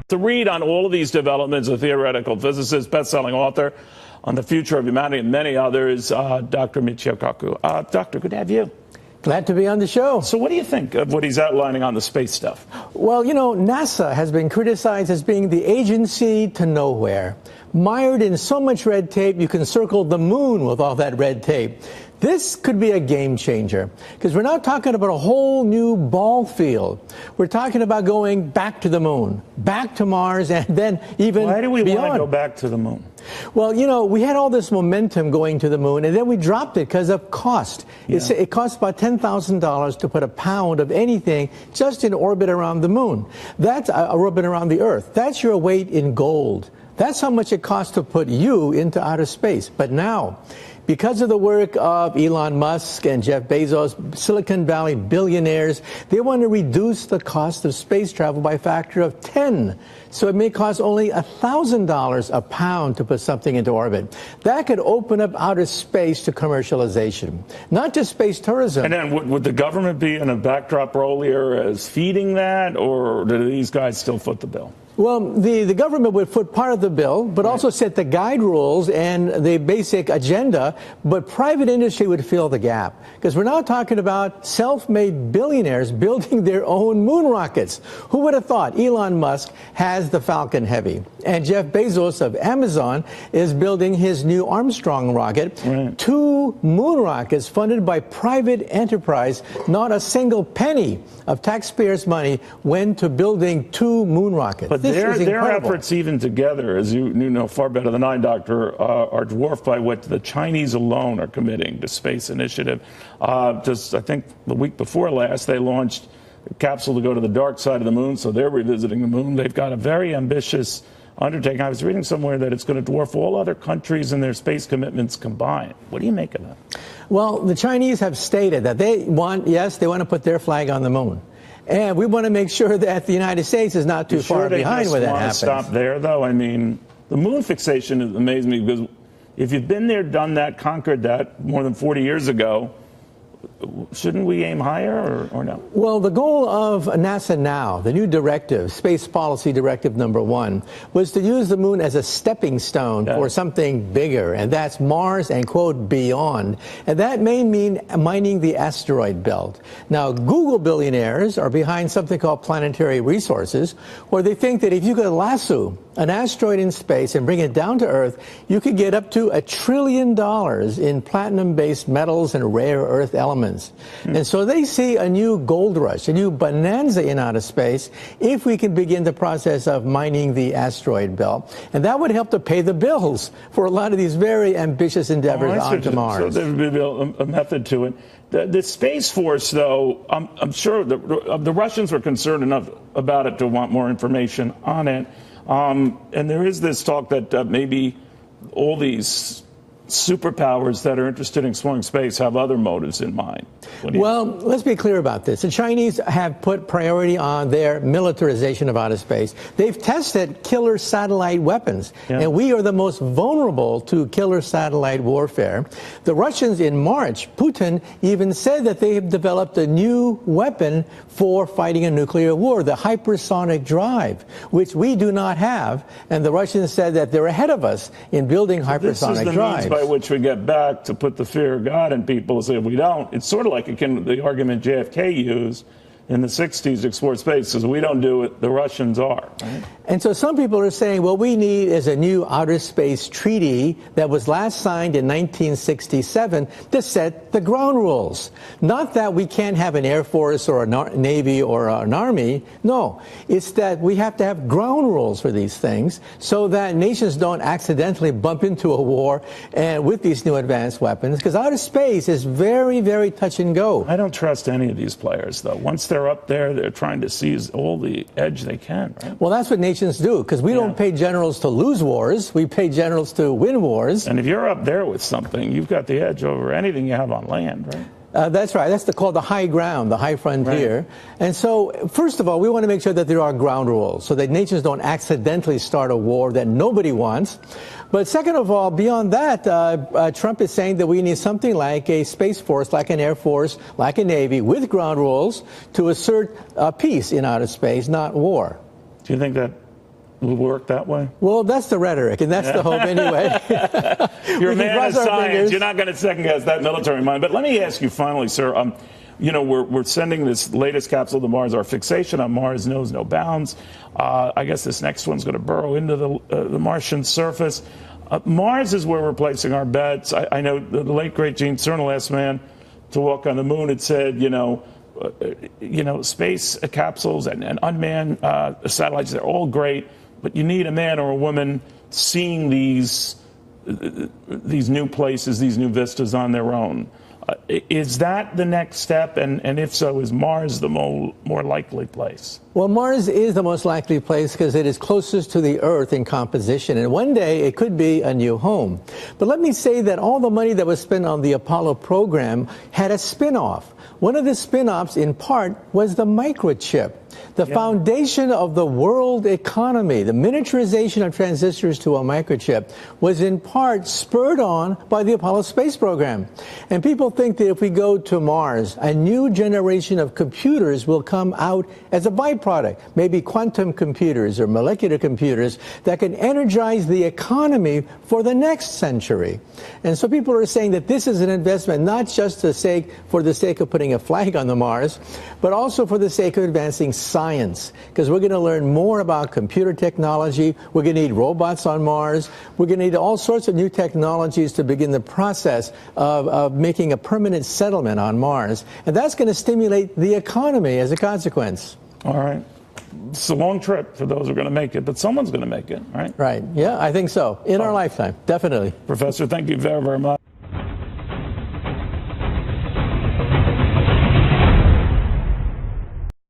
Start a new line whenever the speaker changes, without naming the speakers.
To read on all of these developments, a theoretical physicist, best-selling author on the future of humanity and many others, Dr. Michio Kaku. Doctor, good to have you.
Glad to be on the show.
So what do you think of what he's outlining on the space stuff?
Well, you know, NASA has been criticized as being the agency to nowhere. Mired in so much red tape, you can circle the moon with all that red tape. This could be a game changer, because we're not talking about a whole new ball field. We're talking about going back to the moon, back to Mars, and then even beyond.
Why do we want to go back to the moon?
Well, you know, we had all this momentum going to the moon, and then we dropped it because of cost. Yeah. It costs about $10,000 to put a pound of anything just in orbit around the moon. That's a orbit around the Earth. That's your weight in gold. That's how much it costs to put you into outer space. But now, because of the work of Elon Musk and Jeff Bezos, Silicon Valley billionaires, they want to reduce the cost of space travel by a factor of 10. So it may cost only $1,000 a pound to put something into orbit. That could open up outer space to commercialization, not just space tourism.
And then would the government be in a backdrop role here as feeding that, or do these guys still foot the bill?
Well, the government would foot part of the bill, but also set the guide rules and the basic agenda, but private industry would fill the gap. Because we're now talking about self-made billionaires building their own moon rockets. Who would have thought Elon Musk has the Falcon Heavy? And Jeff Bezos of Amazon is building his new Armstrong rocket. Right. 2 moon rockets funded by private enterprise. Not a single penny of taxpayers' money went to building 2 moon rockets.
But their efforts, even together, as you know far better than I, Doctor, are dwarfed by what the Chinese alone are committing to space initiative. Just, I think, the week before last, they launched a capsule to go to the dark side of the moon, so they're revisiting the moon. They've got a very ambitious undertaking. I was reading somewhere that it's going to dwarf all other countries and their space commitments combined. What do you make of that?
Well, the Chinese have stated that they want to put their flag on the moon. And we want to make sure that the United States is not too far behind when that happens.
Stop there, though. I mean, the moon fixation amazed me, because if you've been there, done that, conquered that more than 40 years ago, shouldn't we aim higher or no?
Well, the goal of NASA now, the new directive, Space Policy Directive number 1, was to use the moon as a stepping stone for something bigger, and that's Mars and, quote, beyond. And that may mean mining the asteroid belt. Now, Google billionaires are behind something called planetary resources, where they think that if you could lasso an asteroid in space and bring it down to Earth, you could get up to $1 trillion in platinum-based metals and rare earth elements. And so they see a new gold rush, a new bonanza in outer space, if we can begin the process of mining the asteroid belt. And that would help to pay the bills for a lot of these very ambitious endeavors onto Mars.
So there would be a method to it. The Space Force, though, I'm sure the Russians were concerned enough about it to want more information on it. And there is this talk that maybe all these superpowers that are interested in exploring space have other motives in mind.
Well, let's be clear about this. The Chinese have put priority on their militarization of outer space. They've tested killer satellite weapons, and we are the most vulnerable to killer satellite warfare. The Russians in March, Putin even said that they have developed a new weapon for fighting a nuclear war, the hypersonic drive, which we do not have. And the Russians said that they're ahead of us in building hypersonic drives.
By which we get back to put the fear of God in people and say, if we don't, it's sort of like the argument JFK used in the 60s to explore space, because we don't do it, the Russians are. Right?
And so some people are saying what we need is a new outer space treaty that was last signed in 1967 to set the ground rules. Not that we can't have an Air Force or a Navy or an Army. No, it's that we have to have ground rules for these things so that nations don't accidentally bump into a war and with these new advanced weapons, because outer space is very, very touch and go.
I don't trust any of these players, though. Once they're up there, they're trying to seize all the edge they can, right?
Well, that's what nations do, because we don't pay generals to lose wars. We pay generals to win wars.
And if you're up there with something, you've got the edge over anything you have on land, right?
That's right. That's called the high ground, the high frontier. Right. And so, first of all, we want to make sure that there are ground rules so that nations don't accidentally start a war that nobody wants. But second of all, beyond that, Trump is saying that we need something like a Space Force, like an Air Force, like a Navy, with ground rules to assert peace in outer space, not war.
Do you think that will work that way?
Well, that's the rhetoric, and that's the hope anyway.
You're a man of science. You're not going to second-guess that military mind. But let me ask you finally, sir, you know, we're sending this latest capsule to Mars. Our fixation on Mars knows no bounds. I guess this next one's going to burrow into the Martian surface. Mars is where we're placing our bets. I know the late, great Gene Cernan, the last man to walk on the moon, had said, you know, space capsules and unmanned satellites, they're all great, but you need a man or a woman seeing these new places, these new vistas on their own. Is that the next step? And if so, is Mars the more likely place?
Well, Mars is the most likely place because it is closest to the Earth in composition, and one day it could be a new home. But let me say that all the money that was spent on the Apollo program had a spin-off. One of the spin-offs, in part, was the microchip, the foundation of the world economy. The miniaturization of transistors to a microchip was in part spurred on by the Apollo space program. And people think that if we go to Mars, a new generation of computers will come out as a byproduct, maybe quantum computers or molecular computers that can energize the economy for the next century. And so people are saying that this is an investment not just for the sake of putting a flag on the Mars, but also for the sake of advancing science, because we're going to learn more about computer technology. We're going to need robots on Mars. We're going to need all sorts of new technologies to begin the process of making a permanent settlement on Mars. And that's going to stimulate the economy as a consequence.
All right. It's a long trip for those who are going to make it, but someone's going to make it, right?
Right. Yeah, I think so. In our lifetime, definitely.
Professor, thank you very, very much.